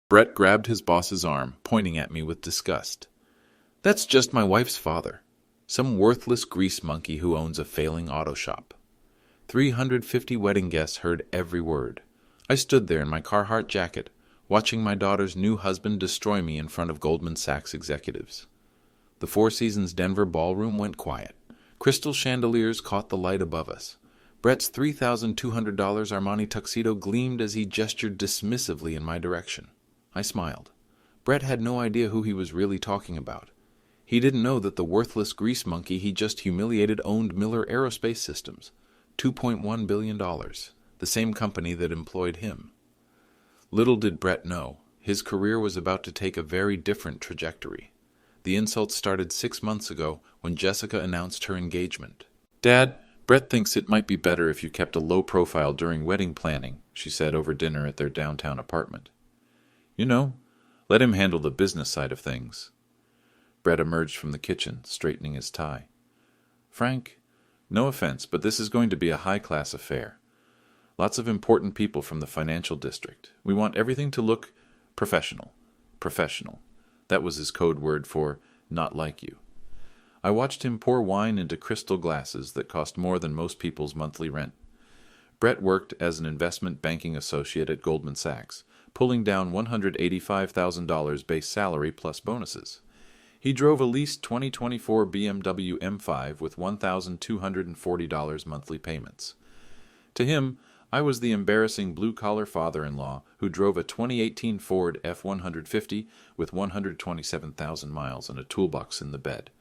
Brett grabbed his boss's arm, pointing at me with disgust. That's just my wife's father. Some worthless grease monkey who owns a failing auto shop. 350 wedding guests heard every word. I stood there in my Carhartt jacket, watching my daughter's new husband destroy me in front of Goldman Sachs executives. The Four Seasons Denver ballroom went quiet. Crystal chandeliers caught the light above us. Brett's $3,200 Armani tuxedo gleamed as he gestured dismissively in my direction. I smiled. Brett had no idea who he was really talking about. He didn't know that the worthless grease monkey he just humiliated owned Miller Aerospace Systems, $2.1 billion, the same company that employed him. Little did Brett know, his career was about to take a very different trajectory. The insults started 6 months ago when Jessica announced her engagement. "Dad, Brett thinks it might be better if you kept a low profile during wedding planning," she said over dinner at their downtown apartment. "You know, let him handle the business side of things." Brett emerged from the kitchen, straightening his tie. "Frank, no offense, but this is going to be a high-class affair. Lots of important people from the financial district. We want everything to look professional. Professional. That was his code word for not like you. I watched him pour wine into crystal glasses that cost more than most people's monthly rent. Brett worked as an investment banking associate at Goldman Sachs, pulling down $185,000 base salary plus bonuses. He drove a leased 2024 BMW M5 with $1,240 monthly payments. To him, I was the embarrassing blue-collar father-in-law who drove a 2018 Ford F-150 with 127,000 miles and a toolbox in the bed.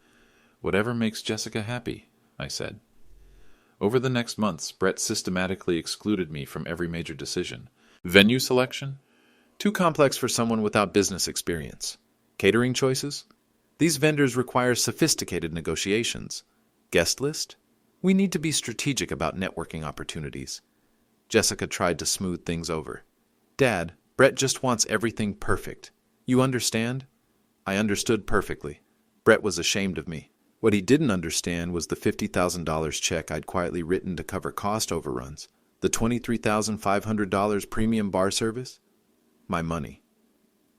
"Whatever makes Jessica happy," I said. Over the next months, Brett systematically excluded me from every major decision. Venue selection? Too complex for someone without business experience. Catering choices? These vendors require sophisticated negotiations. Guest list? We need to be strategic about networking opportunities. Jessica tried to smooth things over. "Dad, Brett just wants everything perfect. You understand?" I understood perfectly. Brett was ashamed of me. What he didn't understand was the $50,000 check I'd quietly written to cover cost overruns, the $23,500 premium bar service, my money.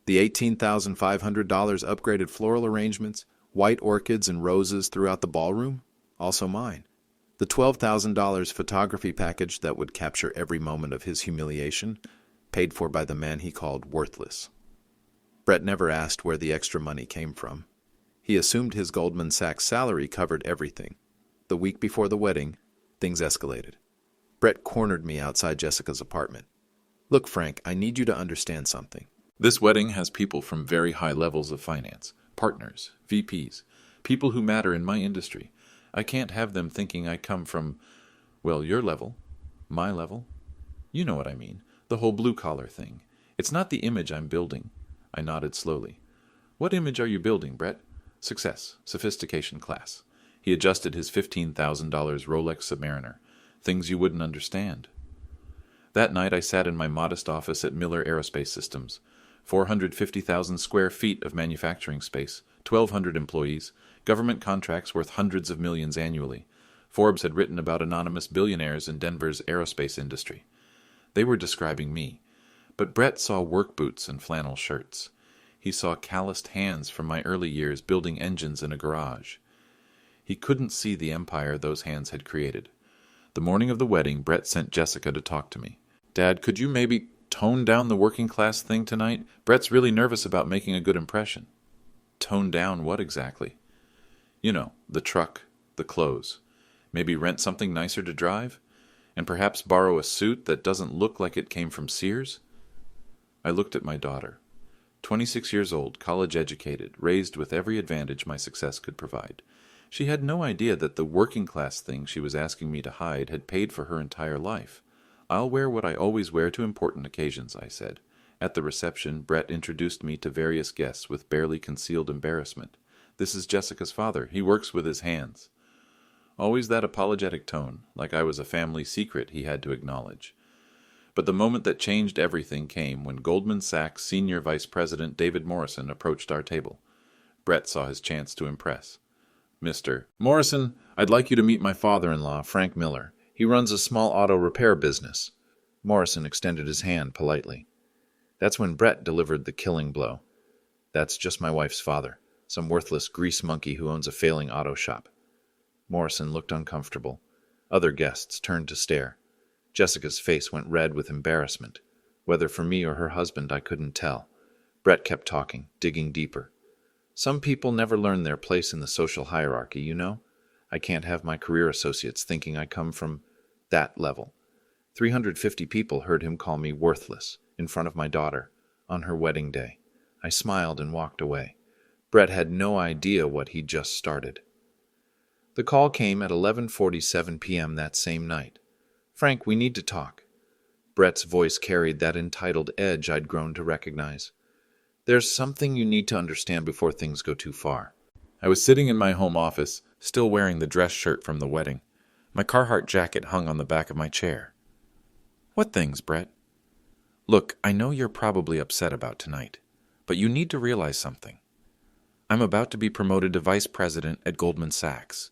The $18,500 upgraded floral arrangements, white orchids and roses throughout the ballroom, also mine. The $12,000 photography package that would capture every moment of his humiliation, paid for by the man he called worthless. Brett never asked where the extra money came from. He assumed his Goldman Sachs salary covered everything. The week before the wedding, things escalated. Brett cornered me outside Jessica's apartment. "Look, Frank, I need you to understand something. This wedding has people from very high levels of finance, partners, VPs, people who matter in my industry. I can't have them thinking I come from, well, your level, my level. You know what I mean, the whole blue-collar thing. It's not the image I'm building." I nodded slowly. "What image are you building, Brett?" "Success, sophistication, class." He adjusted his $15,000 Rolex Submariner. "Things you wouldn't understand." That night I sat in my modest office at Miller Aerospace Systems. 450,000 square feet of manufacturing space, 1,200 employees, government contracts worth hundreds of millions annually. Forbes had written about anonymous billionaires in Denver's aerospace industry. They were describing me. But Brett saw work boots and flannel shirts. He saw calloused hands from my early years building engines in a garage. He couldn't see the empire those hands had created. The morning of the wedding, Brett sent Jessica to talk to me. "Dad, could you maybe tone down the working class thing tonight? Brett's really nervous about making a good impression." "Tone down what exactly?" "You know, the truck, the clothes. Maybe rent something nicer to drive? And perhaps borrow a suit that doesn't look like it came from Sears?" I looked at my daughter. 26 years old, college-educated, raised with every advantage my success could provide. She had no idea that the working-class thing she was asking me to hide had paid for her entire life. "I'll wear what I always wear to important occasions," I said. At the reception, Brett introduced me to various guests with barely concealed embarrassment. "This is Jessica's father. He works with his hands." Always that apologetic tone, like I was a family secret he had to acknowledge. But the moment that changed everything came when Goldman Sachs Senior Vice President David Morrison approached our table. Brett saw his chance to impress. "Mr. Morrison, I'd like you to meet my father-in-law, Frank Miller. He runs a small auto repair business." Morrison extended his hand politely. That's when Brett delivered the killing blow. That's just my wife's father, some worthless grease monkey who owns a failing auto shop. Morrison looked uncomfortable. Other guests turned to stare. Jessica's face went red with embarrassment. Whether for me or her husband, I couldn't tell. Brett kept talking, digging deeper. Some people never learn their place in the social hierarchy, you know? I can't have my career associates thinking I come from that level. 350 people heard him call me worthless in front of my daughter on her wedding day. I smiled and walked away. Brett had no idea what he'd just started. The call came at 11:47 p.m. that same night. "Frank, we need to talk." Brett's voice carried that entitled edge I'd grown to recognize. "There's something you need to understand before things go too far." I was sitting in my home office, still wearing the dress shirt from the wedding. My Carhartt jacket hung on the back of my chair. "What things, Brett?" "Look, I know you're probably upset about tonight, but you need to realize something. I'm about to be promoted to vice president at Goldman Sachs.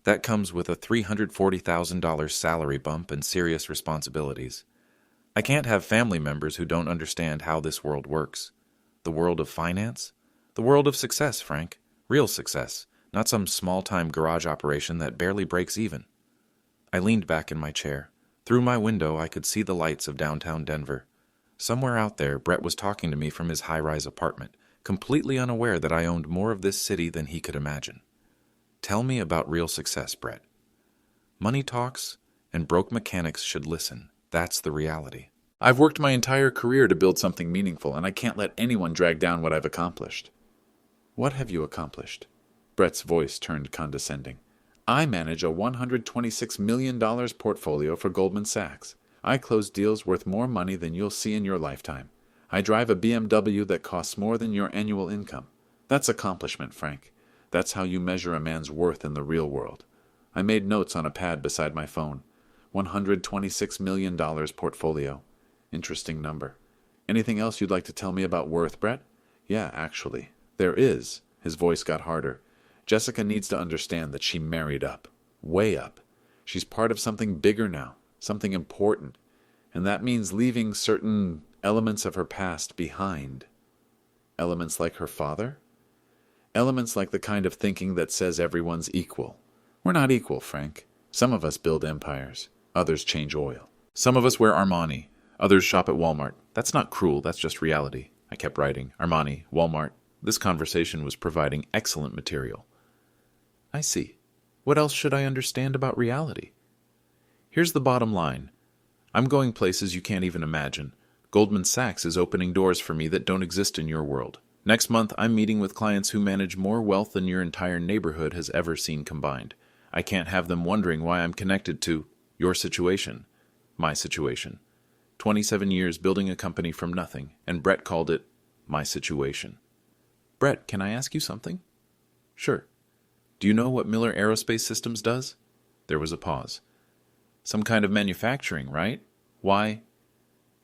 That comes with a $340,000 salary bump and serious responsibilities. I can't have family members who don't understand how this world works. The world of finance? The world of success, Frank. Real success, not some small-time garage operation that barely breaks even." I leaned back in my chair. Through my window, I could see the lights of downtown Denver. Somewhere out there, Brett was talking to me from his high-rise apartment, completely unaware that I owned more of this city than he could imagine. Tell me about real success, Brett. Money talks, and broke mechanics should listen. That's the reality. I've worked my entire career to build something meaningful, and I can't let anyone drag down what I've accomplished. What have you accomplished? Brett's voice turned condescending. I manage a $126 million portfolio for Goldman Sachs. I close deals worth more money than you'll see in your lifetime. I drive a BMW that costs more than your annual income. That's accomplishment, Frank. That's how you measure a man's worth in the real world. I made notes on a pad beside my phone. $126 million portfolio. Interesting number. Anything else you'd like to tell me about worth, Brett? Yeah, actually. There is. His voice got harder. Jessica needs to understand that she married up. Way up. She's part of something bigger now. Something important. And that means leaving certain elements of her past behind. Elements like her father? Elements like the kind of thinking that says everyone's equal. We're not equal, Frank. Some of us build empires. Others change oil. Some of us wear Armani. Others shop at Walmart. That's not cruel, that's just reality. I kept writing. Armani, Walmart. This conversation was providing excellent material. I see. What else should I understand about reality? Here's the bottom line. I'm going places you can't even imagine. Goldman Sachs is opening doors for me that don't exist in your world. Next month, I'm meeting with clients who manage more wealth than your entire neighborhood has ever seen combined. I can't have them wondering why I'm connected to your situation, my situation. 27 years building a company from nothing, and Brett called it my situation. Brett, can I ask you something? Sure. Do you know what Miller Aerospace Systems does? There was a pause. Some kind of manufacturing, right? Why?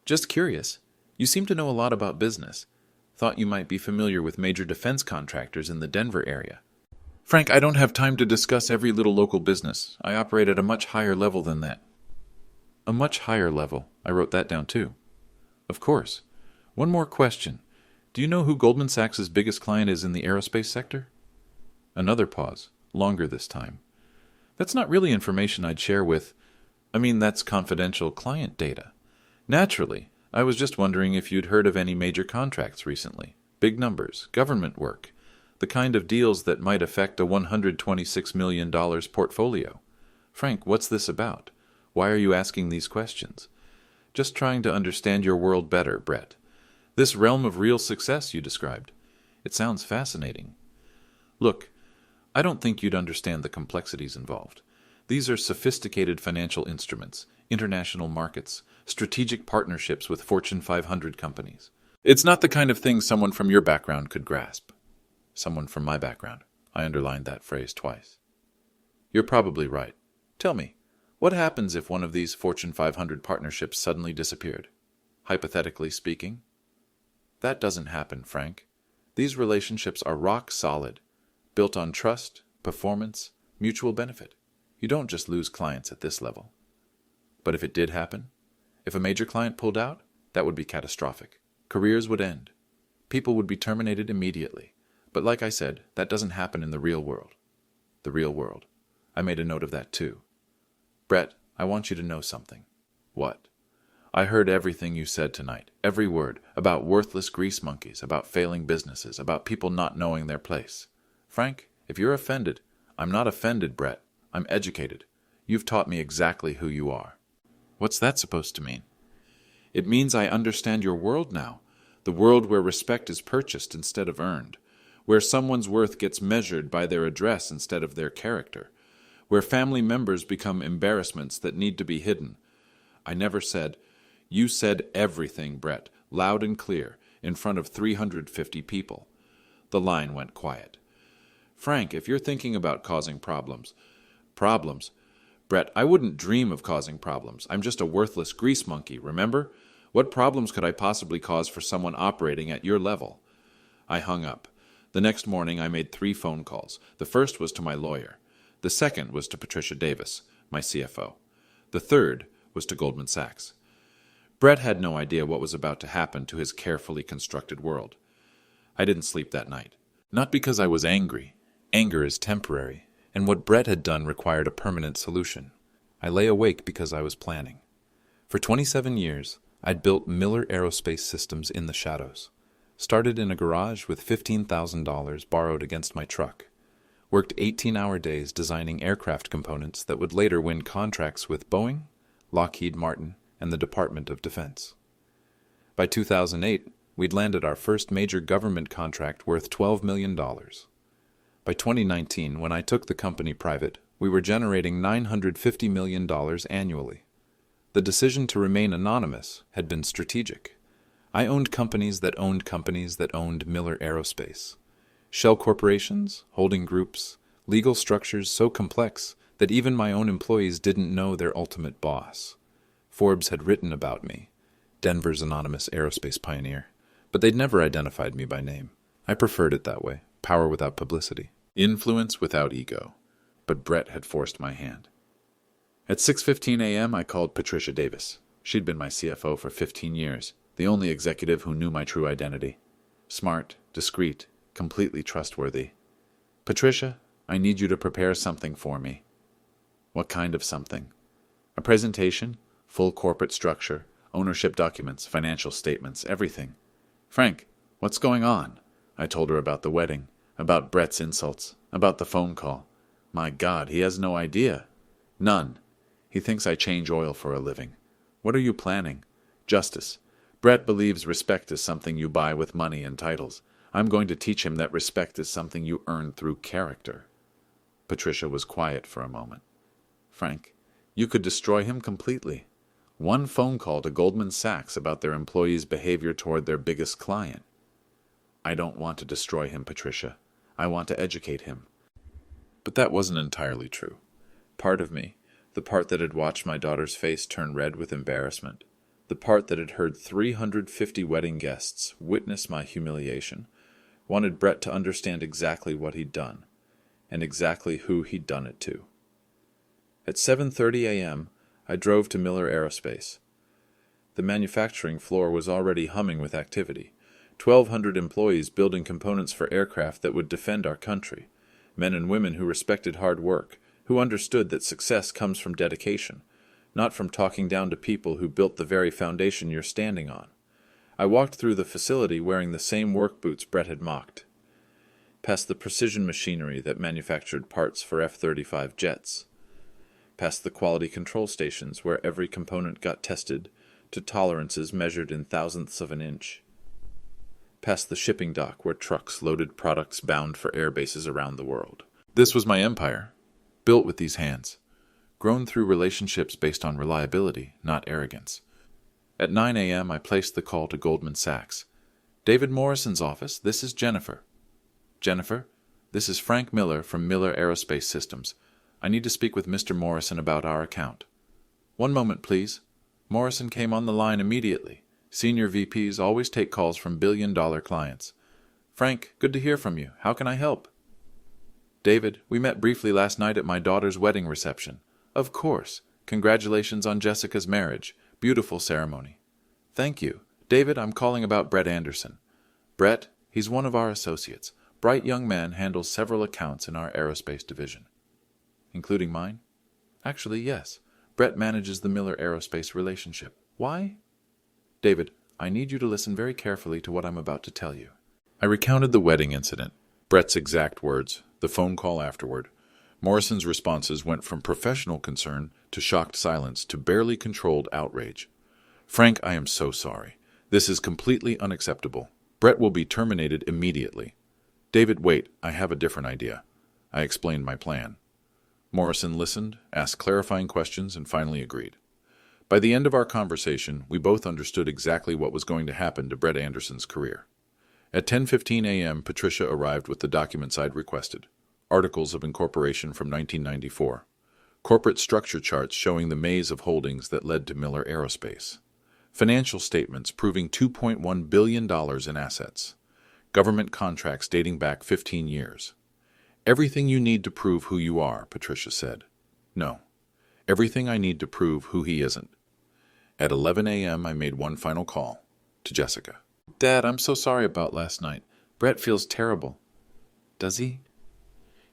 Just curious. You seem to know a lot about business. Thought you might be familiar with major defense contractors in the Denver area. Frank, I don't have time to discuss every little local business. I operate at a much higher level than that. A much higher level. I wrote that down too. Of course. One more question. Do you know who Goldman Sachs' biggest client is in the aerospace sector? Another pause. Longer this time. That's not really information I'd share with... that's confidential client data. Naturally. I was just wondering if you'd heard of any major contracts recently. Big numbers, government work, the kind of deals that might affect a $126 million portfolio. Frank, what's this about? Why are you asking these questions? Just trying to understand your world better, Brett. This realm of real success you described. It sounds fascinating. Look, I don't think you'd understand the complexities involved. These are sophisticated financial instruments, international markets, strategic partnerships with Fortune 500 companies. It's not the kind of thing someone from your background could grasp. Someone from my background. I underlined that phrase twice. You're probably right. Tell me, what happens if one of these Fortune 500 partnerships suddenly disappeared? Hypothetically speaking. That doesn't happen, Frank. These relationships are rock solid, built on trust, performance, mutual benefit. You don't just lose clients at this level. But if it did happen, if a major client pulled out, that would be catastrophic. Careers would end. People would be terminated immediately. But like I said, that doesn't happen in the real world. The real world. I made a note of that too. Brett, I want you to know something. What? I heard everything you said tonight, every word, about worthless grease monkeys, about failing businesses, about people not knowing their place. Frank, if you're offended, I'm not offended, Brett. I'm educated. You've taught me exactly who you are. What's that supposed to mean? It means I understand your world now, the world where respect is purchased instead of earned, where someone's worth gets measured by their address instead of their character, where family members become embarrassments that need to be hidden. I never said, you said everything, Brett, loud and clear, in front of 350 people. The line went quiet. Frank, if you're thinking about causing problems. Brett, I wouldn't dream of causing problems. I'm just a worthless grease monkey, remember? What problems could I possibly cause for someone operating at your level? I hung up. The next morning I made 3 phone calls. The first was to my lawyer. The second was to Patricia Davis, my CFO. The third was to Goldman Sachs. Brett had no idea what was about to happen to his carefully constructed world. I didn't sleep that night. Not because I was angry. Anger is temporary, and what Brett had done required a permanent solution. I lay awake because I was planning. For 27 years, I'd built Miller Aerospace Systems in the shadows. Started in a garage with $15,000 borrowed against my truck. Worked 18-hour days designing aircraft components that would later win contracts with Boeing, Lockheed Martin, and the Department of Defense. By 2008, we'd landed our first major government contract worth $12 million. By 2019, when I took the company private, we were generating $950 million annually. The decision to remain anonymous had been strategic. I owned companies that owned companies that owned Miller Aerospace. Shell corporations, holding groups, legal structures so complex that even my own employees didn't know their ultimate boss. Forbes had written about me, Denver's anonymous aerospace pioneer, but they'd never identified me by name. I preferred it that way, power without publicity, influence without ego. But Brett had forced my hand. At 6:15 a.m., I called Patricia Davis. She'd been my CFO for 15 years, the only executive who knew my true identity. Smart, discreet, completely trustworthy. Patricia, I need you to prepare something for me. What kind of something? A presentation? Full corporate structure, ownership documents, financial statements, everything. Frank, what's going on? I told her about the wedding, about Brett's insults, about the phone call. My God, he has no idea. None. He thinks I change oil for a living. What are you planning? Justice. Brett believes respect is something you buy with money and titles. I'm going to teach him that respect is something you earn through character. Patricia was quiet for a moment. Frank, you could destroy him completely. One phone call to Goldman Sachs about their employees' behavior toward their biggest client. I don't want to destroy him, Patricia. I want to educate him. But that wasn't entirely true. Part of me, the part that had watched my daughter's face turn red with embarrassment, the part that had heard 350 wedding guests witness my humiliation, wanted Brett to understand exactly what he'd done, and exactly who he'd done it to. At 7:30 a.m., I drove to Miller Aerospace. The manufacturing floor was already humming with activity. 1,200 employees building components for aircraft that would defend our country. Men and women who respected hard work, who understood that success comes from dedication, not from talking down to people who built the very foundation you're standing on. I walked through the facility wearing the same work boots Brett had mocked, past the precision machinery that manufactured parts for F-35 jets, past the quality control stations where every component got tested to tolerances measured in thousandths of an inch, past the shipping dock where trucks loaded products bound for air bases around the world. This was my empire, built with these hands, grown through relationships based on reliability, not arrogance. At 9 a.m., I placed the call to Goldman Sachs. David Morrison's office, this is Jennifer. Jennifer, this is Frank Miller from Miller Aerospace Systems. I need to speak with Mr. Morrison about our account. One moment, please. Morrison came on the line immediately. Senior VPs always take calls from billion-dollar clients. Frank, good to hear from you. How can I help? David, we met briefly last night at my daughter's wedding reception. Of course. Congratulations on Jessica's marriage. Beautiful ceremony. Thank you. David, I'm calling about Brett Anderson. Brett, he's one of our associates. Bright young man, handles several accounts in our aerospace division. Including mine? Actually, yes. Brett manages the Miller Aerospace relationship. Why? David, I need you to listen very carefully to what I'm about to tell you. I recounted the wedding incident, Brett's exact words, the phone call afterward. Morrison's responses went from professional concern to shocked silence to barely controlled outrage. Frank, I am so sorry. This is completely unacceptable. Brett will be terminated immediately. David, wait, I have a different idea. I explained my plan. Morrison listened, asked clarifying questions, and finally agreed. By the end of our conversation, we both understood exactly what was going to happen to Brett Anderson's career. At 10:15 a.m., Patricia arrived with the documents I'd requested. Articles of incorporation from 1994. Corporate structure charts showing the maze of holdings that led to Miller Aerospace. Financial statements proving $2.1 billion in assets. Government contracts dating back 15 years. Everything you need to prove who you are, Patricia said. No. Everything I need to prove who he isn't. At 11 a.m., I made one final call to Jessica. Dad, I'm so sorry about last night. Brett feels terrible. Does he?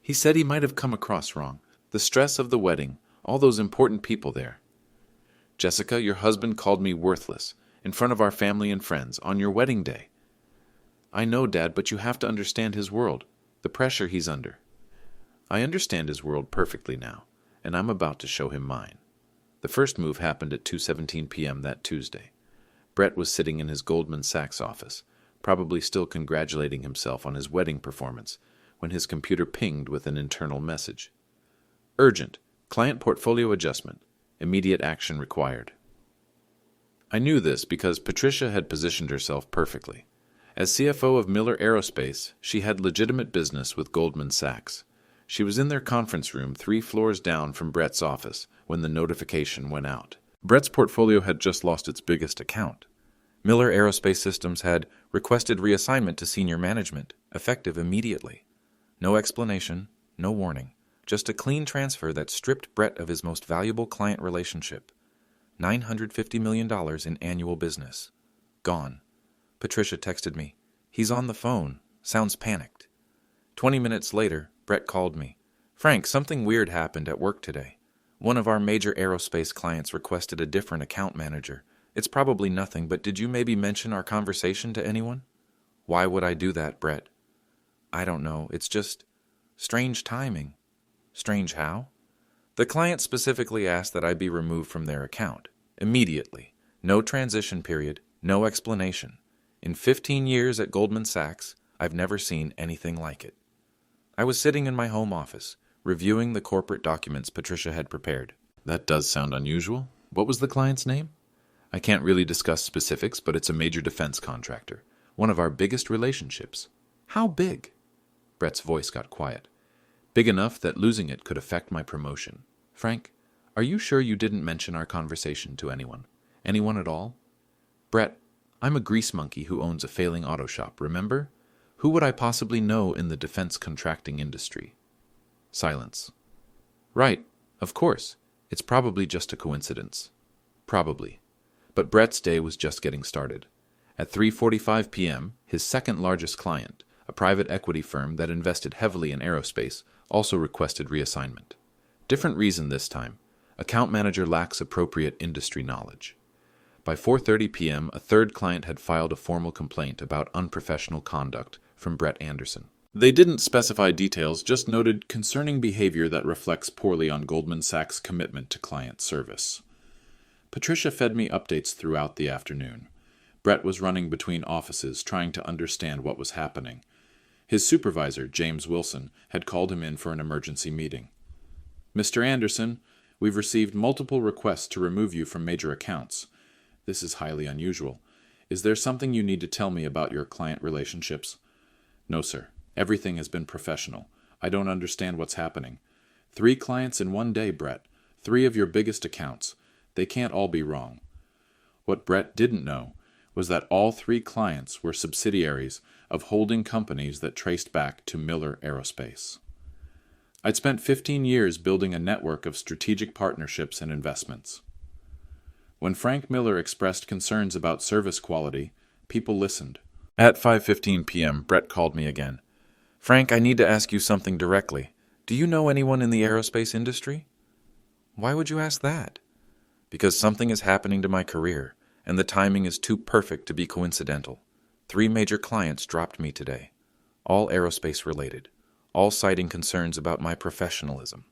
He said he might have come across wrong. The stress of the wedding, all those important people there. Jessica, your husband called me worthless, in front of our family and friends, on your wedding day. I know, Dad, but you have to understand his world, the pressure he's under. I understand his world perfectly now, and I'm about to show him mine. The first move happened at 2:17 p.m. that Tuesday. Brett was sitting in his Goldman Sachs office, probably still congratulating himself on his wedding performance, when his computer pinged with an internal message. Urgent. Client portfolio adjustment. Immediate action required. I knew this because Patricia had positioned herself perfectly. As CFO of Miller Aerospace, she had legitimate business with Goldman Sachs. She was in their conference room 3 floors down from Brett's office when the notification went out. Brett's portfolio had just lost its biggest account. Miller Aerospace Systems had requested reassignment to senior management, effective immediately. No explanation, no warning, just a clean transfer that stripped Brett of his most valuable client relationship. $950 million in annual business. Gone. Patricia texted me. He's on the phone. Sounds panicked. 20 minutes later, Brett called me. Frank, something weird happened at work today. One of our major aerospace clients requested a different account manager. It's probably nothing, but did you maybe mention our conversation to anyone? Why would I do that, Brett? I don't know. It's just strange timing. Strange how? The client specifically asked that I be removed from their account. Immediately. No transition period. No explanation. In 15 years at Goldman Sachs, I've never seen anything like it. I was sitting in my home office, reviewing the corporate documents Patricia had prepared. That does sound unusual. What was the client's name? I can't really discuss specifics, but it's a major defense contractor. One of our biggest relationships. How big? Brett's voice got quiet. Big enough that losing it could affect my promotion. Frank, are you sure you didn't mention our conversation to anyone? Anyone at all? Brett, I'm a grease monkey who owns a failing auto shop, remember? Who would I possibly know in the defense contracting industry? Silence. Right, of course. It's probably just a coincidence. Probably. But Brett's day was just getting started. At 3:45 p.m., his second largest client, a private equity firm that invested heavily in aerospace, also requested reassignment. Different reason this time. Account manager lacks appropriate industry knowledge. By 4:30 p.m., a third client had filed a formal complaint about unprofessional conduct from Brett Anderson. They didn't specify details, just noted concerning behavior that reflects poorly on Goldman Sachs' commitment to client service. Patricia fed me updates throughout the afternoon. Brett was running between offices, trying to understand what was happening. His supervisor, James Wilson, had called him in for an emergency meeting. Mr. Anderson, we've received multiple requests to remove you from major accounts. This is highly unusual. Is there something you need to tell me about your client relationships? No, sir. Everything has been professional. I don't understand what's happening. 3 clients in one day, Brett. 3 of your biggest accounts. They can't all be wrong. What Brett didn't know was that all 3 clients were subsidiaries of holding companies that traced back to Miller Aerospace. I'd spent 15 years building a network of strategic partnerships and investments. When Frank Miller expressed concerns about service quality, people listened. At 5:15 p.m., Brett called me again. "Frank, I need to ask you something directly. Do you know anyone in the aerospace industry?" "Why would you ask that?" "Because something is happening to my career, and the timing is too perfect to be coincidental. 3 major clients dropped me today, all aerospace related, all citing concerns about my professionalism."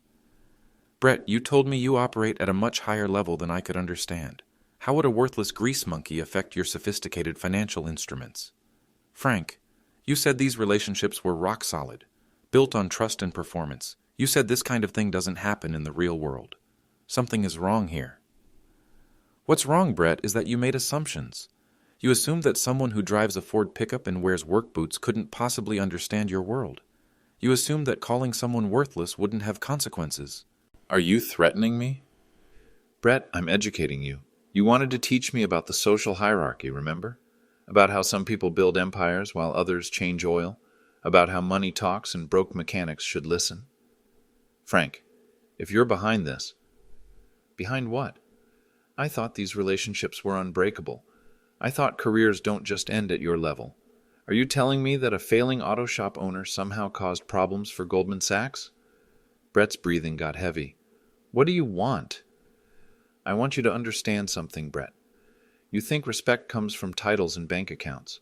"Brett, you told me you operate at a much higher level than I could understand. How would a worthless grease monkey affect your sophisticated financial instruments?" "Frank, you said these relationships were rock solid, built on trust and performance. You said this kind of thing doesn't happen in the real world. Something is wrong here." "What's wrong, Brett, is that you made assumptions. You assumed that someone who drives a Ford pickup and wears work boots couldn't possibly understand your world. You assumed that calling someone worthless wouldn't have consequences." "Are you threatening me?" "Brett, I'm educating you. You wanted to teach me about the social hierarchy, remember? About how some people build empires while others change oil? About how money talks and broke mechanics should listen? Frank, if you're behind this..." "Behind what?" "I thought these relationships were unbreakable. I thought careers don't just end at your level. Are you telling me that a failing auto shop owner somehow caused problems for Goldman Sachs?" Brett's breathing got heavy. "What do you want?" "I want you to understand something, Brett. You think respect comes from titles and bank accounts.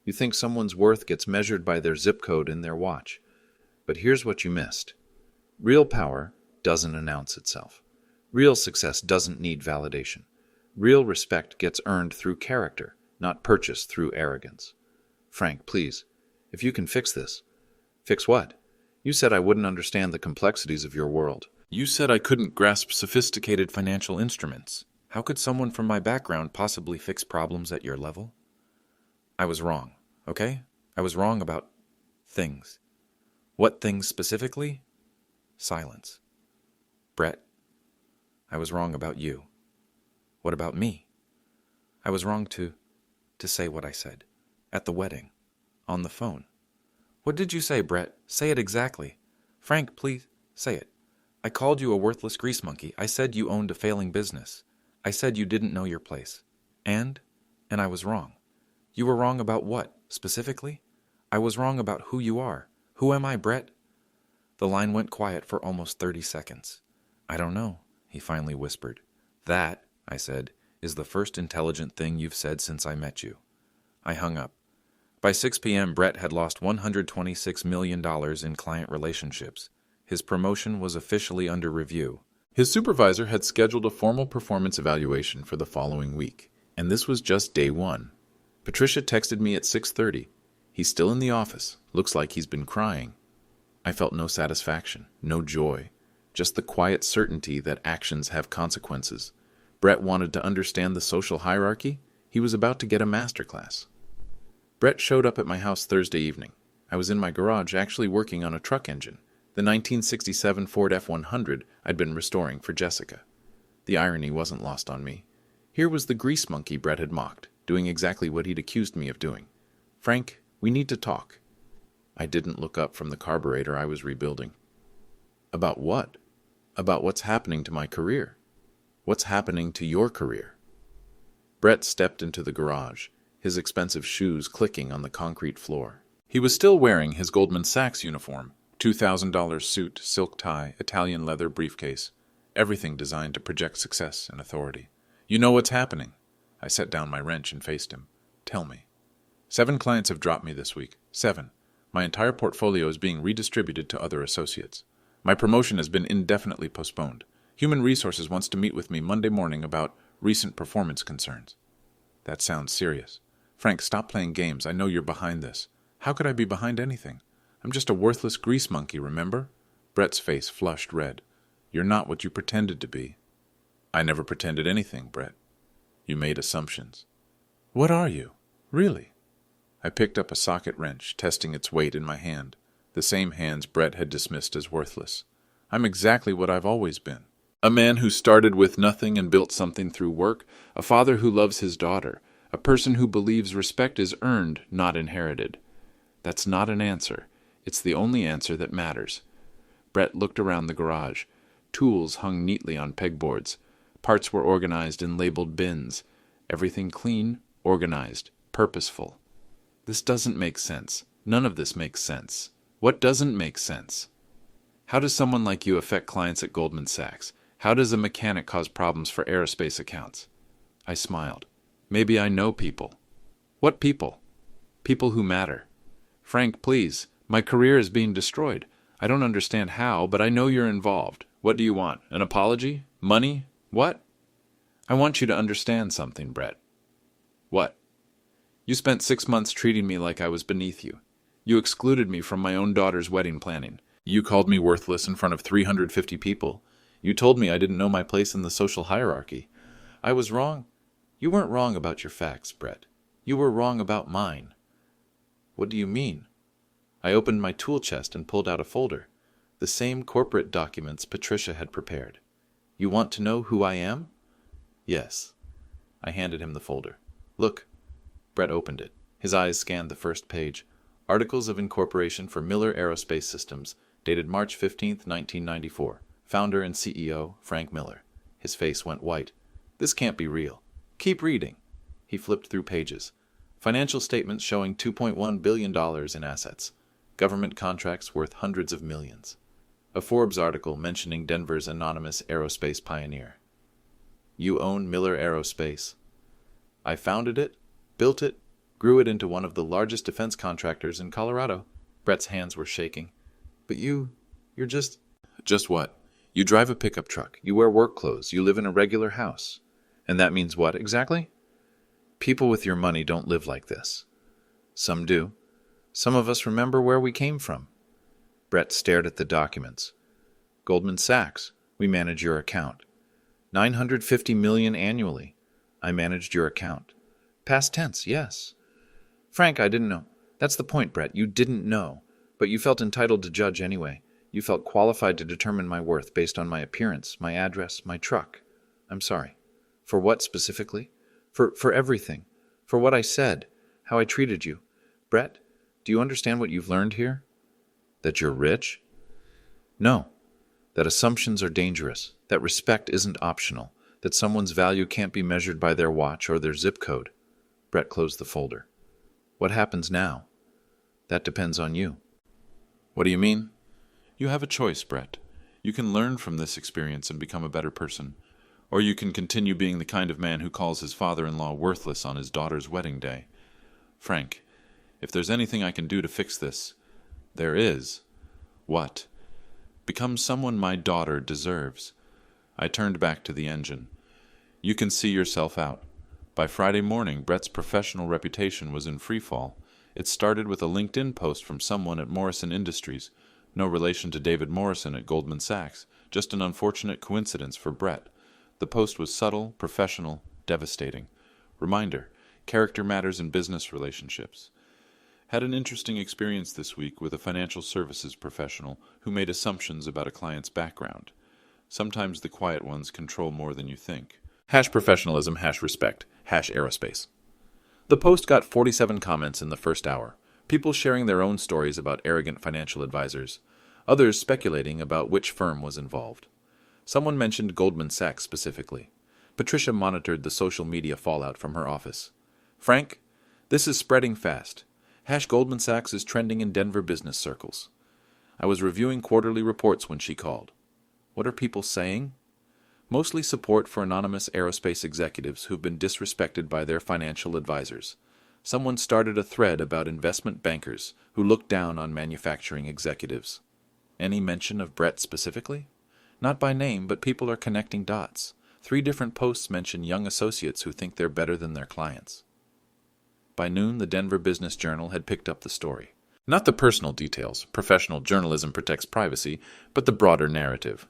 You think someone's worth gets measured by their zip code in their watch. But here's what you missed. Real power doesn't announce itself. Real success doesn't need validation. Real respect gets earned through character, not purchased through arrogance. Frank, please, if you can fix this." "Fix what? You said I wouldn't understand the complexities of your world." "You said I couldn't grasp sophisticated financial instruments. How could someone from my background possibly fix problems at your level?" "I was wrong, okay? I was wrong about things." "What things specifically?" Silence. "Brett, I was wrong about you." "What about me?" "I was wrong to say what I said. At the wedding. On the phone." "What did you say, Brett? Say it exactly. Frank, please, say it." "I called you a worthless grease monkey. I said you owned a failing business. I said you didn't know your place. And I was wrong." "You were wrong about what, specifically?" "I was wrong about who you are. Who am I, Brett?" The line went quiet for almost 30 seconds. "I don't know," he finally whispered. "That," I said, "is the first intelligent thing you've said since I met you." I hung up. By 6 p.m., Brett had lost $126 million in client relationships. His promotion was officially under review. His supervisor had scheduled a formal performance evaluation for the following week, and this was just day 1. Patricia texted me at 6:30. "He's still in the office. Looks like he's been crying." I felt no satisfaction, no joy, just the quiet certainty that actions have consequences. Brett wanted to understand the social hierarchy. He was about to get a masterclass. Brett showed up at my house Thursday evening. I was in my garage actually working on a truck engine, the 1967 Ford F-100 I'd been restoring for Jessica. The irony wasn't lost on me. Here was the grease monkey Brett had mocked, doing exactly what he'd accused me of doing. "Frank, we need to talk." I didn't look up from the carburetor I was rebuilding. "About what?" "About what's happening to my career." "What's happening to your career?" Brett stepped into the garage, his expensive shoes clicking on the concrete floor. He was still wearing his Goldman Sachs uniform, $2,000 suit, silk tie, Italian leather briefcase, everything designed to project success and authority. "You know what's happening." I set down my wrench and faced him. "Tell me." 7 clients have dropped me this week. 7. My entire portfolio is being redistributed to other associates. My promotion has been indefinitely postponed. Human Resources wants to meet with me Monday morning about recent performance concerns. That sounds serious. Frank, stop playing games. I know you're behind this. How could I be behind anything? I'm just a worthless grease monkey, remember? Brett's face flushed red. You're not what you pretended to be. I never pretended anything, Brett. You made assumptions. What are you? Really? I picked up a socket wrench, testing its weight in my hand, the same hands Brett had dismissed as worthless. I'm exactly what I've always been. A man who started with nothing and built something through work, a father who loves his daughter, a person who believes respect is earned, not inherited. That's not an answer. It's the only answer that matters. Brett looked around the garage. Tools hung neatly on pegboards. Parts were organized in labeled bins. Everything clean, organized, purposeful. This doesn't make sense. None of this makes sense. What doesn't make sense? How does someone like you affect clients at Goldman Sachs? How does a mechanic cause problems for aerospace accounts? I smiled. Maybe I know people. What people? People who matter. Frank, please. My career is being destroyed. I don't understand how, but I know you're involved. What do you want? An apology? Money? What? I want you to understand something, Brett. What? You spent 6 months treating me like I was beneath you. You excluded me from my own daughter's wedding planning. You called me worthless in front of 350 people. You told me I didn't know my place in the social hierarchy. I was wrong. You weren't wrong about your facts, Brett. You were wrong about mine. What do you mean? I opened my tool chest and pulled out a folder. The same corporate documents Patricia had prepared. You want to know who I am? Yes. I handed him the folder. Look. Brett opened it. His eyes scanned the first page. Articles of Incorporation for Miller Aerospace Systems, dated March 15, 1994. Founder and CEO, Frank Miller. His face went white. This can't be real. Keep reading. He flipped through pages. Financial statements showing $2.1 billion in assets. Government contracts worth hundreds of millions. A Forbes article mentioning Denver's anonymous aerospace pioneer. You own Miller Aerospace. I founded it, built it, grew it into one of the largest defense contractors in Colorado. Brett's hands were shaking. But you're just... Just what? You drive a pickup truck, you wear work clothes, you live in a regular house. And that means what, exactly? People with your money don't live like this. Some do. Some of us remember where we came from. Brett stared at the documents. Goldman Sachs, we manage your account. $950 million annually. I managed your account. Past tense, yes. Frank, I didn't know. That's the point, Brett. You didn't know. But you felt entitled to judge anyway. You felt qualified to determine my worth based on my appearance, my address, my truck. I'm sorry. For what specifically? For everything. For what I said. How I treated you. Brett, do you understand what you've learned here? That you're rich? No. That assumptions are dangerous. That respect isn't optional. That someone's value can't be measured by their watch or their zip code. Brett closed the folder. What happens now? That depends on you. What do you mean? You have a choice, Brett. You can learn from this experience and become a better person. Or you can continue being the kind of man who calls his father-in-law worthless on his daughter's wedding day. Frank, if there's anything I can do to fix this, there is. What? Become someone my daughter deserves. I turned back to the engine. You can see yourself out. By Friday morning, Brett's professional reputation was in freefall. It started with a LinkedIn post from someone at Morrison Industries. No relation to David Morrison at Goldman Sachs, just an unfortunate coincidence for Brett. The post was subtle, professional, devastating. Reminder, character matters in business relationships. Had an interesting experience this week with a financial services professional who made assumptions about a client's background. Sometimes the quiet ones control more than you think. #professionalism, #respect, #aerospace. The post got 47 comments in the first hour, people sharing their own stories about arrogant financial advisors, others speculating about which firm was involved. Someone mentioned Goldman Sachs specifically. Patricia monitored the social media fallout from her office. Frank, this is spreading fast. #Goldman Sachs is trending in Denver business circles. I was reviewing quarterly reports when she called. What are people saying? Mostly support for anonymous aerospace executives who've been disrespected by their financial advisors. Someone started a thread about investment bankers who look down on manufacturing executives. Any mention of Brett specifically? Not by name, but people are connecting dots. 3 different posts mention young associates who think they're better than their clients. By noon, the Denver Business Journal had picked up the story. Not the personal details, professional journalism protects privacy, but the broader narrative.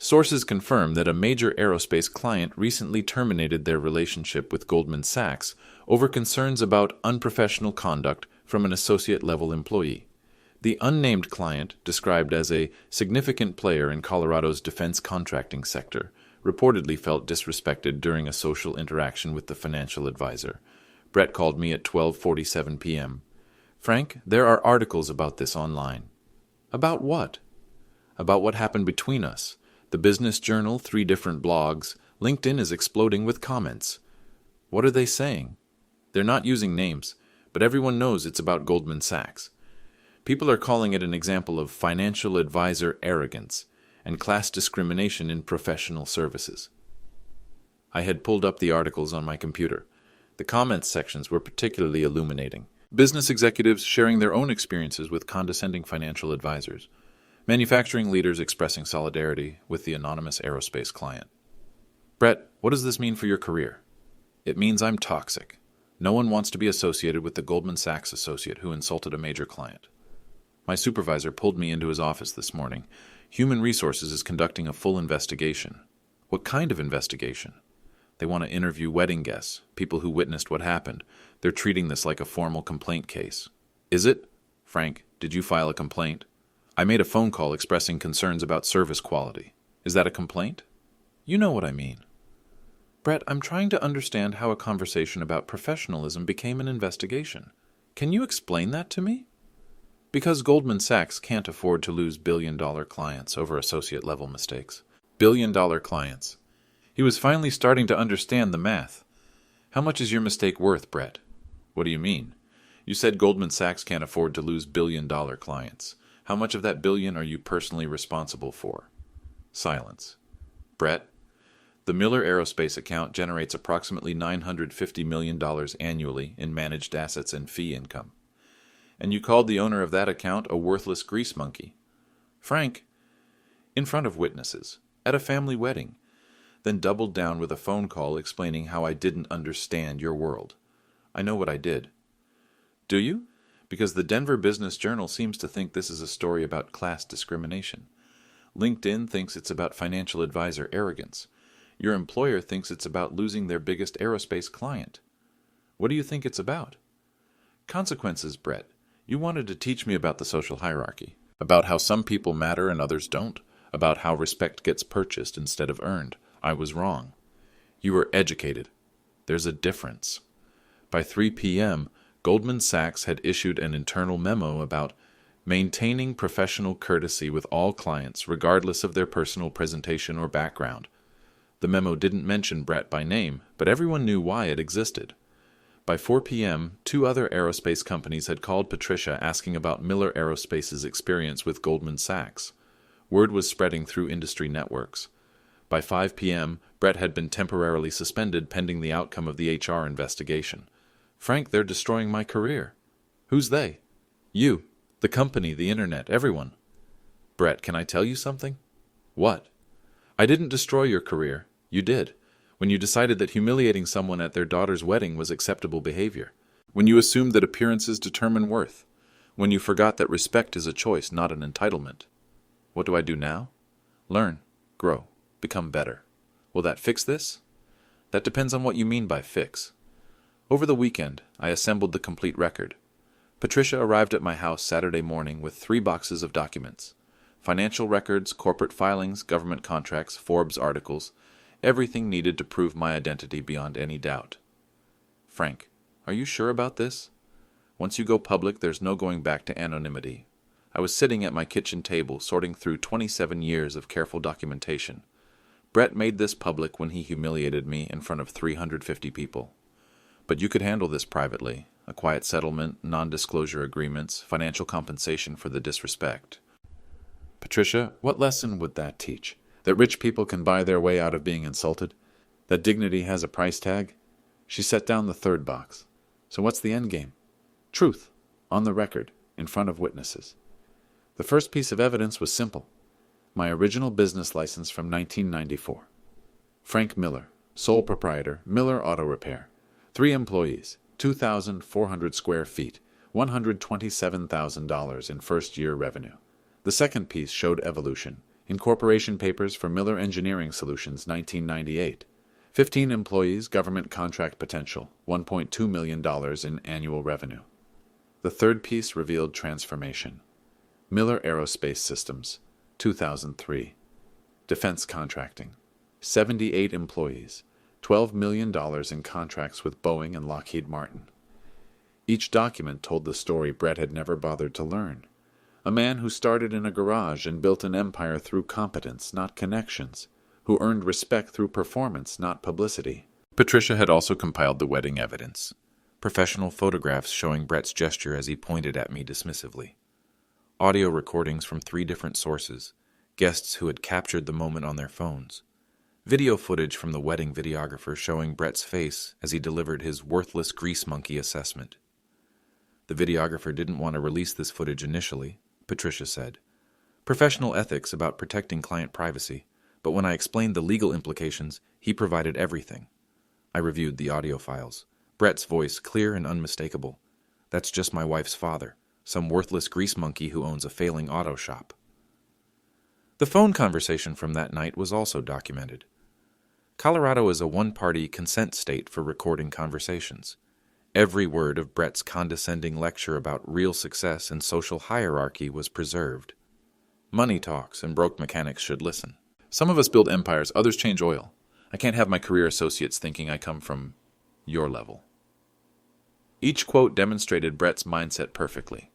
Sources confirm that a major aerospace client recently terminated their relationship with Goldman Sachs over concerns about unprofessional conduct from an associate-level employee. The unnamed client, described as a significant player in Colorado's defense contracting sector, reportedly felt disrespected during a social interaction with the financial advisor. Brett called me at 12:47 p.m. Frank, there are articles about this online. About what? About what happened between us. The Business Journal, 3 different blogs, LinkedIn is exploding with comments. What are they saying? They're not using names, but everyone knows it's about Goldman Sachs. People are calling it an example of financial advisor arrogance and class discrimination in professional services. I had pulled up the articles on my computer. The comments sections were particularly illuminating. Business executives sharing their own experiences with condescending financial advisors. Manufacturing leaders expressing solidarity with the anonymous aerospace client. Brett, what does this mean for your career? It means I'm toxic. No one wants to be associated with the Goldman Sachs associate who insulted a major client. My supervisor pulled me into his office this morning. Human Resources is conducting a full investigation. What kind of investigation? They want to interview wedding guests, people who witnessed what happened. They're treating this like a formal complaint case. Is it? Frank, did you file a complaint? I made a phone call expressing concerns about service quality. Is that a complaint? You know what I mean. Brett, I'm trying to understand how a conversation about professionalism became an investigation. Can you explain that to me? Because Goldman Sachs can't afford to lose billion-dollar clients over associate-level mistakes. Billion-dollar clients. He was finally starting to understand the math. How much is your mistake worth, Brett? What do you mean? You said Goldman Sachs can't afford to lose billion-dollar clients. How much of that billion are you personally responsible for? Silence. Brett, the Miller Aerospace account generates approximately $950 million annually in managed assets and fee income. And you called the owner of that account a worthless grease monkey. Frank, in front of witnesses, at a family wedding, then doubled down with a phone call explaining how I didn't understand your world. I know what I did. Do you? Because the Denver Business Journal seems to think this is a story about class discrimination. LinkedIn thinks it's about financial advisor arrogance. Your employer thinks it's about losing their biggest aerospace client. What do you think it's about? Consequences, Brett. You wanted to teach me about the social hierarchy, about how some people matter and others don't, about how respect gets purchased instead of earned. I was wrong. You were educated. There's a difference. By 3 p.m., Goldman Sachs had issued an internal memo about maintaining professional courtesy with all clients regardless of their personal presentation or background. The memo didn't mention Brett by name, but everyone knew why it existed. By 4 p.m., 2 other aerospace companies had called Patricia asking about Miller Aerospace's experience with Goldman Sachs. Word was spreading through industry networks. By 5 p.m., Brett had been temporarily suspended pending the outcome of the HR investigation. Frank, they're destroying my career. Who's they? You, the company, the internet, everyone. Brett, can I tell you something? What? I didn't destroy your career. You did. When you decided that humiliating someone at their daughter's wedding was acceptable behavior. When you assumed that appearances determine worth. When you forgot that respect is a choice, not an entitlement. What do I do now? Learn, grow, become better. Will that fix this? That depends on what you mean by fix. Over the weekend, I assembled the complete record. Patricia arrived at my house Saturday morning with 3 boxes of documents. Financial records, corporate filings, government contracts, Forbes articles, everything needed to prove my identity beyond any doubt. Frank, are you sure about this? Once you go public, there's no going back to anonymity. I was sitting at my kitchen table sorting through 27 years of careful documentation. Brett made this public when he humiliated me in front of 350 people. But you could handle this privately. A quiet settlement, non-disclosure agreements, financial compensation for the disrespect. Patricia, what lesson would that teach? That rich people can buy their way out of being insulted? That dignity has a price tag? She set down the 3rd box. So what's the end game? Truth. On the record. In front of witnesses. The first piece of evidence was simple. My original business license from 1994. Frank Miller, sole proprietor, Miller Auto Repair. 3 employees, 2,400 square feet, $127,000 in first-year revenue. The second piece showed evolution. Incorporation papers for Miller Engineering Solutions, 1998. 15 employees, government contract potential, $1.2 million in annual revenue. The third piece revealed transformation. Miller Aerospace Systems, 2003. Defense contracting. 78 employees, $12 million in contracts with Boeing and Lockheed Martin. Each document told the story Brett had never bothered to learn. A man who started in a garage and built an empire through competence, not connections, who earned respect through performance, not publicity. Patricia had also compiled the wedding evidence. Professional photographs showing Brett's gesture as he pointed at me dismissively. Audio recordings from 3 different sources, guests who had captured the moment on their phones. Video footage from the wedding videographer showing Brett's face as he delivered his worthless grease monkey assessment. The videographer didn't want to release this footage initially, Patricia said. Professional ethics about protecting client privacy, but when I explained the legal implications, he provided everything. I reviewed the audio files. Brett's voice clear and unmistakable. That's just my wife's father, some worthless grease monkey who owns a failing auto shop. The phone conversation from that night was also documented. Colorado is a one-party consent state for recording conversations. Every word of Brett's condescending lecture about real success and social hierarchy was preserved. Money talks and broke mechanics should listen. Some of us build empires, others change oil. I can't have my career associates thinking I come from your level. Each quote demonstrated Brett's mindset perfectly.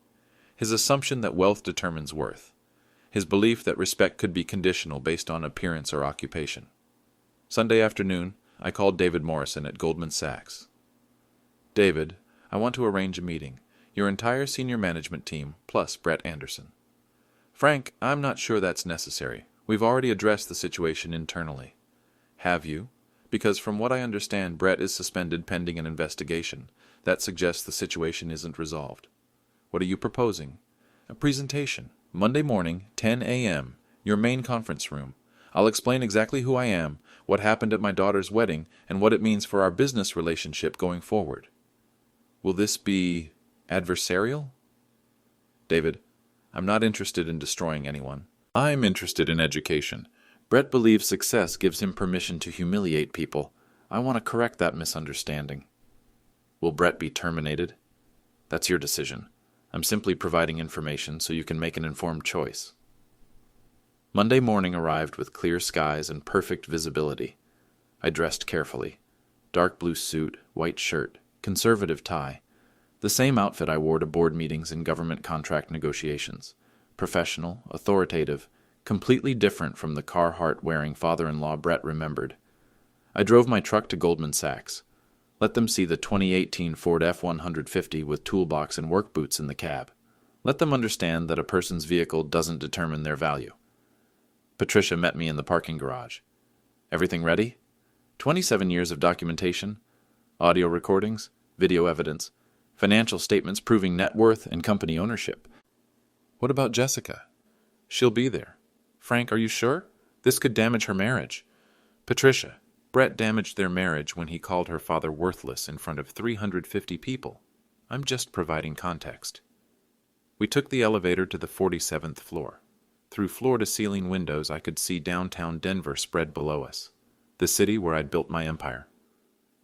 His assumption that wealth determines worth. His belief that respect could be conditional based on appearance or occupation. Sunday afternoon, I called David Morrison at Goldman Sachs. David, I want to arrange a meeting. Your entire senior management team, plus Brett Anderson. Frank, I'm not sure that's necessary. We've already addressed the situation internally. Have you? Because from what I understand, Brett is suspended pending an investigation. That suggests the situation isn't resolved. What are you proposing? A presentation. Monday morning, 10 a.m., your main conference room. I'll explain exactly who I am, what happened at my daughter's wedding, and what it means for our business relationship going forward. Will this be adversarial? David, I'm not interested in destroying anyone. I'm interested in education. Brett believes success gives him permission to humiliate people. I want to correct that misunderstanding. Will Brett be terminated? That's your decision. I'm simply providing information so you can make an informed choice. Monday morning arrived with clear skies and perfect visibility. I dressed carefully. Dark blue suit, white shirt, conservative tie. The same outfit I wore to board meetings and government contract negotiations. Professional, authoritative, completely different from the Carhartt-wearing father-in-law Brett remembered. I drove my truck to Goldman Sachs. Let them see the 2018 Ford F-150 with toolbox and work boots in the cab. Let them understand that a person's vehicle doesn't determine their value. Patricia met me in the parking garage. Everything ready? 27 years of documentation, audio recordings, video evidence, financial statements proving net worth and company ownership. What about Jessica? She'll be there. Frank, are you sure? This could damage her marriage. Patricia, Brett damaged their marriage when he called her father worthless in front of 350 people. I'm just providing context. We took the elevator to the 47th floor. Through floor-to-ceiling windows, I could see downtown Denver spread below us, the city where I'd built my empire,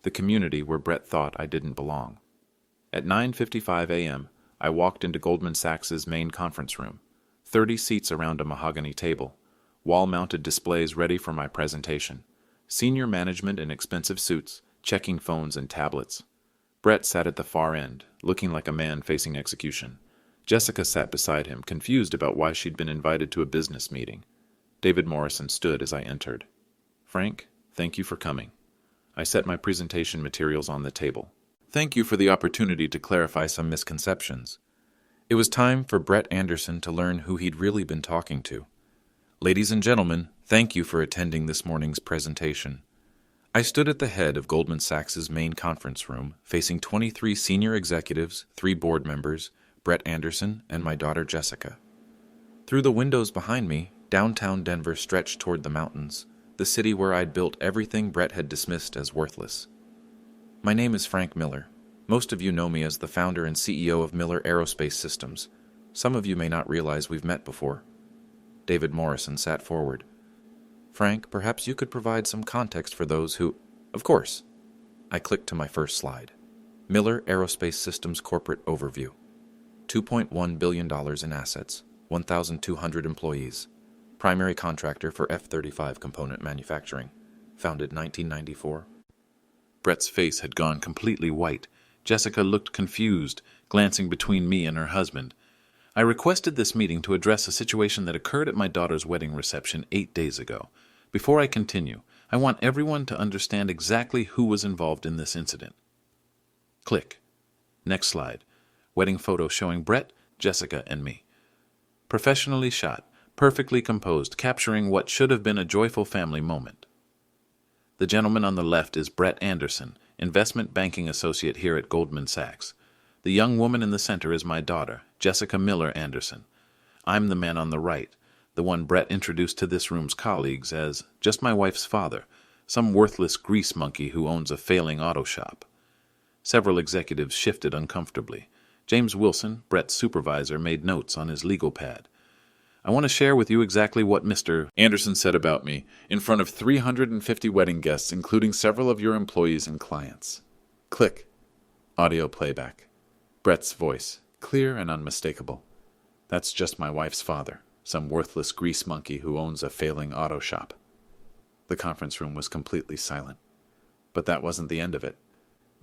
the community where Brett thought I didn't belong. At 9:55 a.m., I walked into Goldman Sachs's main conference room, 30 seats around a mahogany table, wall-mounted displays ready for my presentation, senior management in expensive suits, checking phones and tablets. Brett sat at the far end, looking like a man facing execution. Jessica sat beside him, confused about why she'd been invited to a business meeting. David Morrison stood as I entered. Frank, thank you for coming. I set my presentation materials on the table. Thank you for the opportunity to clarify some misconceptions. It was time for Brett Anderson to learn who he'd really been talking to. Ladies and gentlemen, thank you for attending this morning's presentation. I stood at the head of Goldman Sachs's main conference room, facing 23 senior executives, 3 board members, Brett Anderson, and my daughter Jessica. Through the windows behind me, downtown Denver stretched toward the mountains, the city where I'd built everything Brett had dismissed as worthless. My name is Frank Miller. Most of you know me as the founder and CEO of Miller Aerospace Systems. Some of you may not realize we've met before. David Morrison sat forward. Frank, perhaps you could provide some context for those who... Of course. I clicked to my first slide. Miller Aerospace Systems Corporate Overview. $2.1 billion in assets, 1,200 employees. Primary contractor for F-35 component manufacturing. Founded 1994. Brett's face had gone completely white. Jessica looked confused, glancing between me and her husband. I requested this meeting to address a situation that occurred at my daughter's wedding reception 8 days ago. Before I continue, I want everyone to understand exactly who was involved in this incident. Click. Next slide. Wedding photo showing Brett, Jessica, and me. Professionally shot, perfectly composed, capturing what should have been a joyful family moment. The gentleman on the left is Brett Anderson, investment banking associate here at Goldman Sachs. The young woman in the center is my daughter, Jessica Miller Anderson. I'm the man on the right, the one Brett introduced to this room's colleagues as just my wife's father, some worthless grease monkey who owns a failing auto shop. Several executives shifted uncomfortably. James Wilson, Brett's supervisor, made notes on his legal pad. I want to share with you exactly what Mr. Anderson said about me in front of 350 wedding guests, including several of your employees and clients. Click. Audio playback. Brett's voice, clear and unmistakable. That's just my wife's father, some worthless grease monkey who owns a failing auto shop. The conference room was completely silent. But that wasn't the end of it.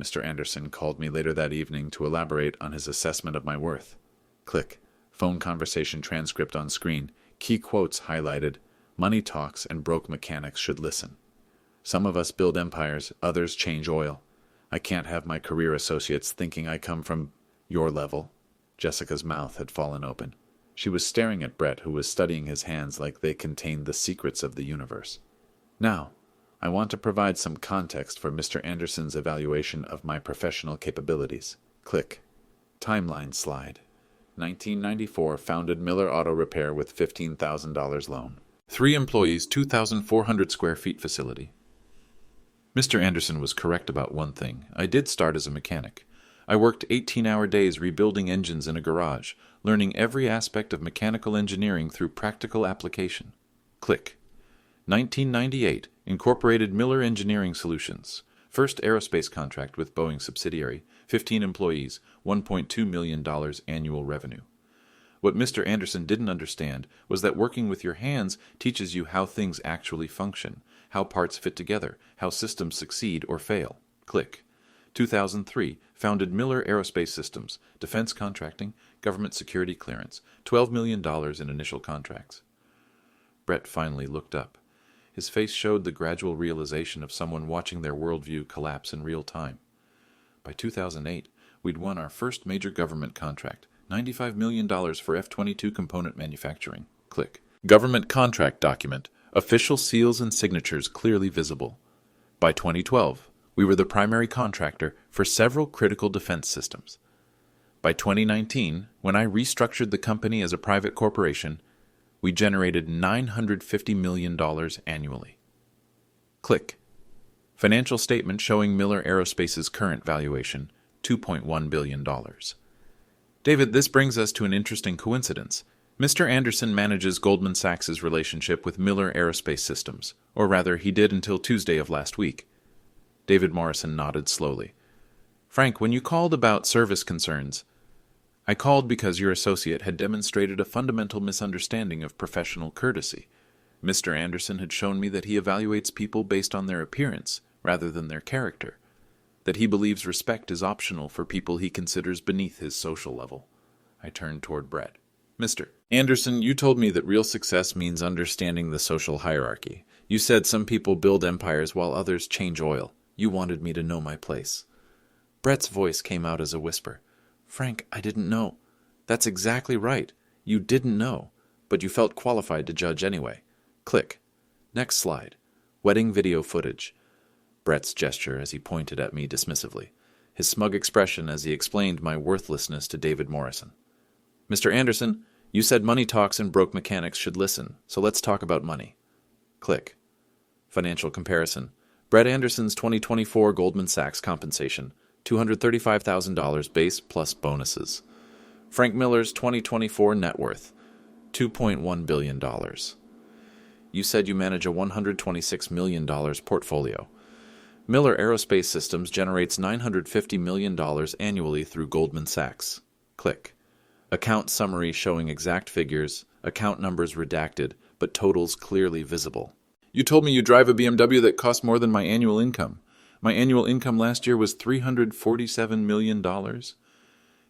Mr. Anderson called me later that evening to elaborate on his assessment of my worth. Click. Phone conversation transcript on screen. Key quotes highlighted. Money talks and broke mechanics should listen. Some of us build empires, others change oil. I can't have my career associates thinking I come from your level. Jessica's mouth had fallen open. She was staring at Brett, who was studying his hands like they contained the secrets of the universe. Now, I want to provide some context for Mr. Anderson's evaluation of my professional capabilities. Click. Timeline slide. 1994, founded Miller Auto Repair with $15,000 loan. 3 employees, 2,400 square feet facility. Mr. Anderson was correct about one thing. I did start as a mechanic. I worked 18-hour days rebuilding engines in a garage, learning every aspect of mechanical engineering through practical application. Click. 1998, incorporated Miller Engineering Solutions. First aerospace contract with Boeing subsidiary, 15 employees, $1.2 million annual revenue. What Mr. Anderson didn't understand was that working with your hands teaches you how things actually function, how parts fit together, how systems succeed or fail. Click. 2003, founded Miller Aerospace Systems, defense contracting, government security clearance, $12 million in initial contracts. Brett finally looked up. His face showed the gradual realization of someone watching their worldview collapse in real time. By 2008, we'd won our first major government contract, $95 million for F-22 component manufacturing. Click. Government contract document, official seals and signatures clearly visible. By 2012, we were the primary contractor for several critical defense systems. By 2019, when I restructured the company as a private corporation, we generated $950 million annually. Click. Financial statement showing Miller Aerospace's current valuation, $2.1 billion. David, this brings us to an interesting coincidence. Mr. Anderson manages Goldman Sachs' relationship with Miller Aerospace Systems, or rather, he did until Tuesday of last week. David Morrison nodded slowly. Frank, when you called about service concerns, I called because your associate had demonstrated a fundamental misunderstanding of professional courtesy. Mr. Anderson had shown me that he evaluates people based on their appearance rather than their character, that he believes respect is optional for people he considers beneath his social level. I turned toward Brett. Mr. Anderson, you told me that real success means understanding the social hierarchy. You said some people build empires while others change oil. You wanted me to know my place. Brett's voice came out as a whisper. Frank, I didn't know. That's exactly right. You didn't know, but you felt qualified to judge anyway. Click. Next slide. Wedding video footage. Brett's gesture as he pointed at me dismissively. His smug expression as he explained my worthlessness to David Morrison. Mr. Anderson, you said money talks and broke mechanics should listen, so let's talk about money. Click. Financial comparison. Brett Anderson's 2024 Goldman Sachs compensation, $235,000 base plus bonuses. Frank Miller's 2024 net worth, $2.1 billion. You said you manage a $126 million portfolio. Miller Aerospace Systems generates $950 million annually through Goldman Sachs. Click. Account summary showing exact figures, account numbers redacted, but totals clearly visible. You told me you drive a BMW that costs more than my annual income. My annual income last year was $347 million.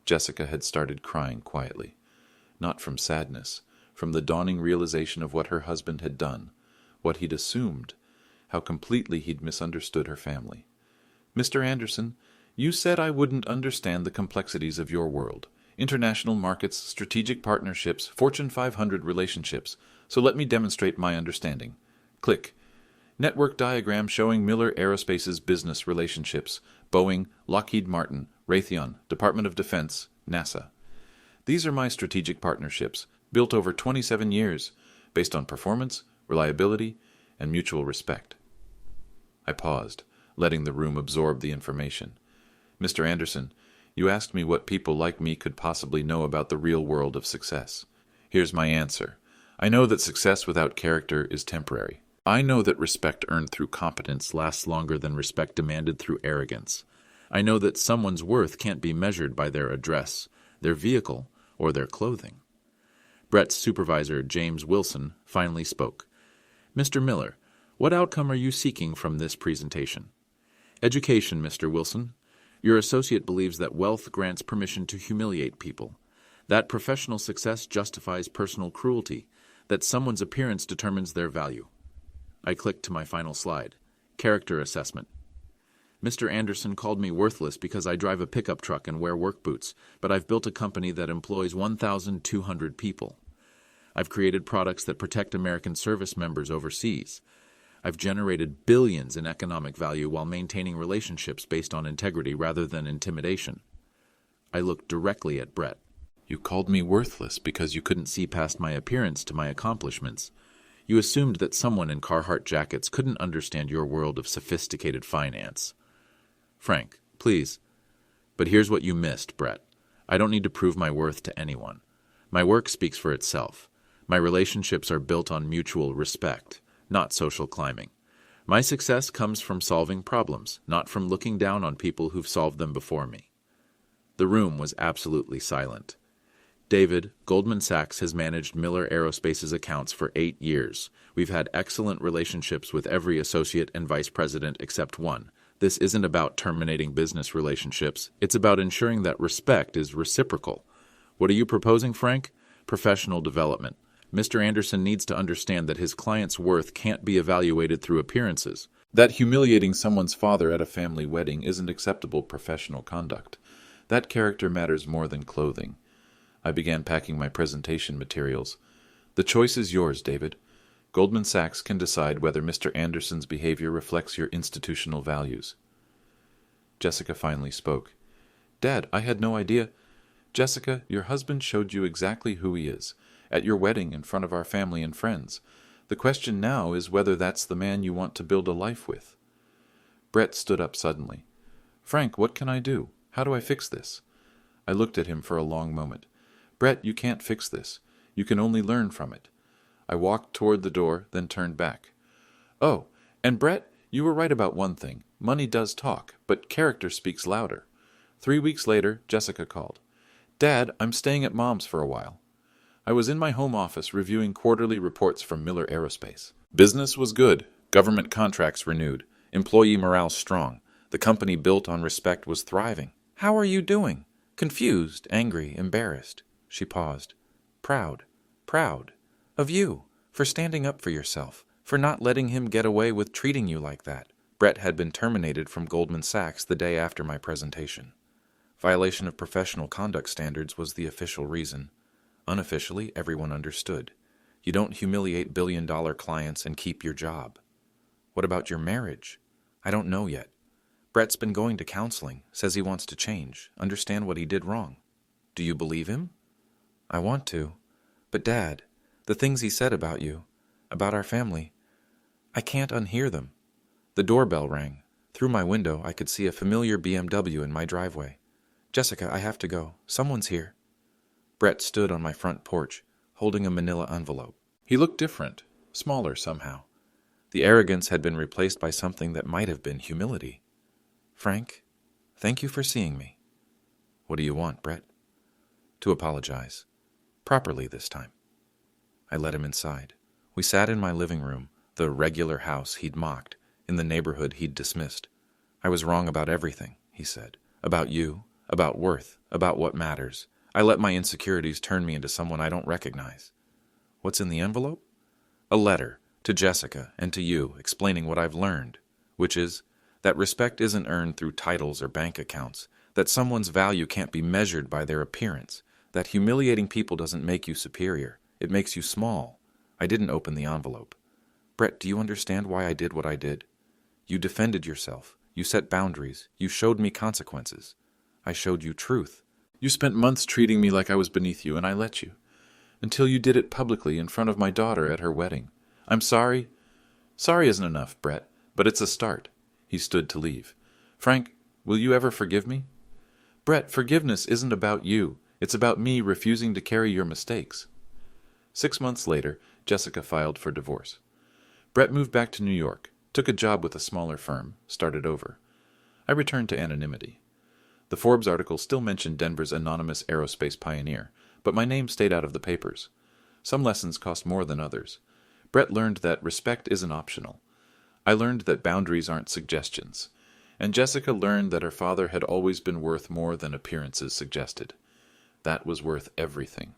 Jessica had started crying quietly, not from sadness, from the dawning realization of what her husband had done, what he'd assumed, how completely he'd misunderstood her family. "Mr. Anderson, you said I wouldn't understand the complexities of your world. International markets, strategic partnerships, Fortune 500 relationships. So let me demonstrate my understanding." Click. Network diagram showing Miller Aerospace's business relationships. Boeing, Lockheed Martin, Raytheon, Department of Defense, NASA. These are my strategic partnerships, built over 27 years, based on performance, reliability, and mutual respect. I paused, letting the room absorb the information. "Mr. Anderson, you asked me what people like me could possibly know about the real world of success. Here's my answer. I know that success without character is temporary. I know that respect earned through competence lasts longer than respect demanded through arrogance. I know that someone's worth can't be measured by their address, their vehicle, or their clothing." Brett's supervisor, James Wilson, finally spoke. "Mr. Miller, what outcome are you seeking from this presentation?" "Education, Mr. Wilson. Your associate believes that wealth grants permission to humiliate people, that professional success justifies personal cruelty, that someone's appearance determines their value." I clicked to my final slide. Character assessment. "Mr. Anderson called me worthless because I drive a pickup truck and wear work boots, but I've built a company that employs 1,200 people. I've created products that protect American service members overseas. I've generated billions in economic value while maintaining relationships based on integrity rather than intimidation." I looked directly at Brett. "You called me worthless because you couldn't see past my appearance to my accomplishments. You assumed that someone in Carhartt jackets couldn't understand your world of sophisticated finance." "Frank, please." "But here's what you missed, Brett. I don't need to prove my worth to anyone. My work speaks for itself. My relationships are built on mutual respect, not social climbing. My success comes from solving problems, not from looking down on people who've solved them before me." The room was absolutely silent. "David, Goldman Sachs has managed Miller Aerospace's accounts for 8 years. We've had excellent relationships with every associate and vice president except one. This isn't about terminating business relationships. It's about ensuring that respect is reciprocal. What are you proposing, Frank? Professional development. Mr. Anderson needs to understand that his client's worth can't be evaluated through appearances. That humiliating someone's father at a family wedding isn't acceptable professional conduct. That character matters more than clothing." I began packing my presentation materials. "The choice is yours, David. Goldman Sachs can decide whether Mr. Anderson's behavior reflects your institutional values." Jessica finally spoke. "Dad, I had no idea." "Jessica, your husband showed you exactly who he is, at your wedding in front of our family and friends. The question now is whether that's the man you want to build a life with." Brett stood up suddenly. "Frank, what can I do? How do I fix this?" I looked at him for a long moment. "Brett, you can't fix this. You can only learn from it." I walked toward the door, then turned back. "Oh, and Brett, you were right about one thing. Money does talk, but character speaks louder." 3 weeks later, Jessica called. "Dad, I'm staying at Mom's for a while." I was in my home office reviewing quarterly reports from Miller Aerospace. Business was good, government contracts renewed, employee morale strong. The company built on respect was thriving. "How are you doing?" "Confused, angry, embarrassed." She paused. Proud of you, for standing up for yourself, for not letting him get away with treating you like that." Brett had been terminated from Goldman Sachs the day after my presentation. Violation of professional conduct standards was the official reason. Unofficially, everyone understood. You don't humiliate billion-dollar clients and keep your job. "What about your marriage?" "I don't know yet. Brett's been going to counseling, says he wants to change, understand what he did wrong." "Do you believe him?" "I want to. But Dad, the things he said about you, about our family, I can't unhear them." The doorbell rang. Through my window, I could see a familiar BMW in my driveway. "Jessica, I have to go. Someone's here." Brett stood on my front porch, holding a manila envelope. He looked different, smaller somehow. The arrogance had been replaced by something that might have been humility. "Frank, thank you for seeing me." "What do you want, Brett?" "To apologize. Properly this time." I let him inside. We sat in my living room, the regular house he'd mocked, in the neighborhood he'd dismissed. "I was wrong about everything," he said. "About you, about worth, about what matters. I let my insecurities turn me into someone I don't recognize." "What's in the envelope?" "A letter, to Jessica and to you, explaining what I've learned, which is that respect isn't earned through titles or bank accounts, that someone's value can't be measured by their appearance, that humiliating people doesn't make you superior, it makes you small. I didn't open the envelope. Brett, do you understand why I did what I did? You defended yourself. You set boundaries. You showed me consequences. I showed you truth. You spent months treating me like I was beneath you, and I let you. Until you did it publicly in front of my daughter at her wedding. I'm sorry. Sorry isn't enough, Brett, but it's a start. He stood to leave. Frank, will you ever forgive me? Brett, forgiveness isn't about you. It's about me refusing to carry your mistakes. 6 months later, Jessica filed for divorce. Brett moved back to New York, took a job with a smaller firm, started over. I returned to anonymity. The Forbes article still mentioned Denver's anonymous aerospace pioneer, but my name stayed out of the papers. Some lessons cost more than others. Brett learned that respect isn't optional. I learned that boundaries aren't suggestions. And Jessica learned that her father had always been worth more than appearances suggested. That was worth everything.